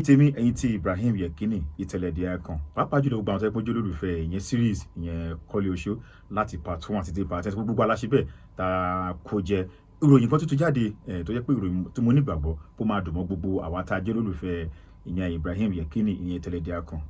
ẹ̀yin tèmi ẹ̀yin tí Ibrahim Yekini ìtẹ̀lẹ̀dẹ̀ ẹ̀kan pàápàá jùlọ gbogbo àwọn tó yẹ pé ojú olólùfẹ́ ìyẹn series ìyẹn Kọ́lé Oṣó láti part 1 títí part 10 gbogbo aláṣẹ bẹ́ẹ̀ tá a kó jẹ ìròyìn kan tuntun jáde tó yẹ pé ìròyìn tí mo nígbàgbọ́ kó máa dùn mọ́ gbogbo àwa tá a jẹ́ olólùfẹ́ ìyẹn Ibrahim Yekini ìyẹn ìtẹ̀lẹ̀dẹ̀ ẹ̀kan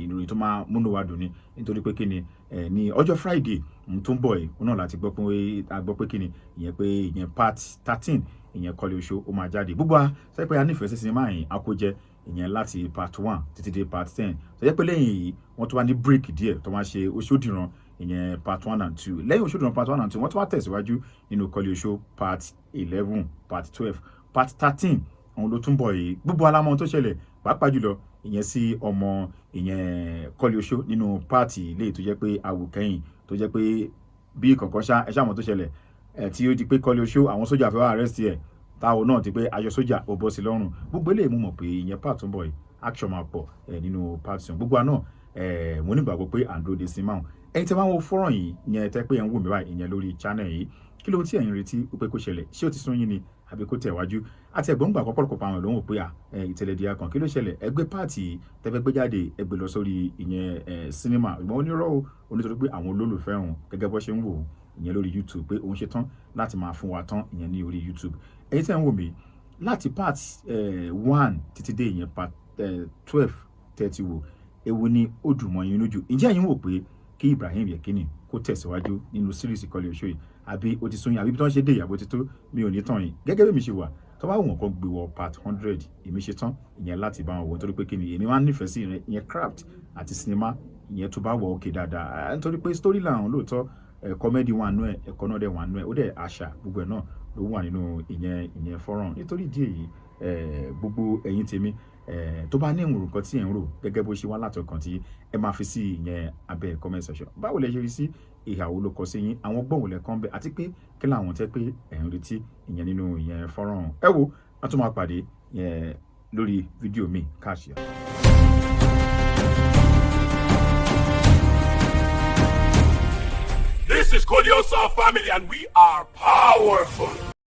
ìròyìn tó máa múnú wa dùn ni nítorí pé kíni ní ọjọ́ Friday tó ń bọ̀ yìí náà láti gbọ́ pé kíni ìyẹn pé ìyẹn part 13 ìyẹn Kọ́lé Oṣó ó máa jáde gbogbo a sọ pé a nífẹ̀ẹ́ sí sinimá yìí a kó jẹ ìyẹn láti part 1 títí dé part 10 tó jẹ́ pé lẹ́yìn yìí wọ́n tún wá ní break díẹ̀ tó máa ṣe Oṣódìran ìyẹn part 1 and 2 lẹ́yìn Oṣódìran part 1 and 2 wọ́n tún wá tẹ̀síwájú nínú Kọ́lé Oṣó part 11 part 12 part 13 àwọn ló tún bọ̀ yìí gbogbo alámọ̀ tó ṣẹlẹ̀ pàápàá jùlọ ìyẹn sí ọmọ ìyẹn Kọ́lé Oṣó nínú páàtì ilé tó jẹ́ pé awòkẹ́yìn tó jẹ́ pé bí kọ̀ọ̀kan ẹ ṣàmọ̀ tó ṣẹlẹ̀ tí ó di pé Kọ́lé Oṣó àwọn sójà fẹ́ wá arrest ẹ̀ táwọn náà ti pé aṣọ sójà ò bọ́ sí lọ́rùn gbogbo eléyìí mú mọ̀ pé ìyẹn part tó ń bọ̀ yìí action máa pọ̀ nínú part sùn gbogbo àná mo nígbàgbọ́ pé àǹdó de sinimá ọ̀hún ẹ̀yin tí wọ́n wo fọ́nrán yìí ìyẹn tẹ́ pé ẹ̀ ń wò mí báyìí ìyẹn lórí channel yìí kí ló tí ẹ̀yin retí pé kó ṣẹlẹ̀ ṣé ó ti sún yín ni àbí kó tẹ̀ wájú àti ẹ̀gbọ́n gbà kọ́kọ́ pa àwọn ìlóhùn pé ìtẹ̀lẹ̀dẹ̀ ẹ̀kan kí ló ṣẹlẹ̀ ẹgbẹ́ páàtì tẹ́fẹ́ gbé jáde ẹgbẹ́ lọ sórí ìyẹn sinimá ìgbọ́n onírọ́ onítorí pé àwọn olólùfẹ́ òun gẹ́gẹ́ bọ́ ṣe ń wò ìyẹn lórí YouTube pé òun ṣe tán láti máa fún wa tán ìyẹn ní orí YouTube ẹ̀yin tẹ́ ń wò mí láti part 1 títí dé ìyẹn part 12 tẹ́tí wò ewu ni ó dùn mọ́ yín lójú ǹjẹ́ ẹ̀yin wò pé kí Ibrahim Yekini kó tẹ̀síwájú nínú series Kọ́lé Oṣó yìí àbí ó ti sún yín àbí bí wọ́n ṣe dé ìyàbọ̀ ti tó mi ò ní tàn yín gẹ́gẹ́ bí mi ṣe wà tó bá wù wọ́n kó gbé wọ part 100 èmi ṣe tán ìyẹn láti bá wọn wò nítorí pé kí ni èmi máa ń nífẹ̀ẹ́ sí ìyẹn craft àti sinimá ìyẹn tó bá wọ òkè dáadáa nítorí pé story làwọn lóòótọ́ comedy wà nú ẹ̀ ẹ̀kọ́ náà dẹ̀ wà nú ẹ̀ ó dẹ̀ àṣà gbogbo ẹ̀ náà ló wà nínú ìyẹn fọ́nrán nítorí ìdí èyí gbogbo ẹ̀yin tèmi tó bá ní ìwòrán kan tí ẹ̀ ń rò gẹ́gẹ́ bó ṣe wá látọkàn tí ẹ máa fi sí ìyẹn abẹ́ comment section báwo lẹ ṣe rí sí ìhàwó ló kọ sí yín àwọn gbọ̀wò lẹ́kàn bẹ́ẹ̀ àti pé kí làwọn tẹ́ pé ẹ̀ ń retí ìyẹn nínú ìyẹn fọ́nrán ẹ wo a tún máa pàdé lórí fídíò mi káàṣì. This is Kole Oso family and we are powerful.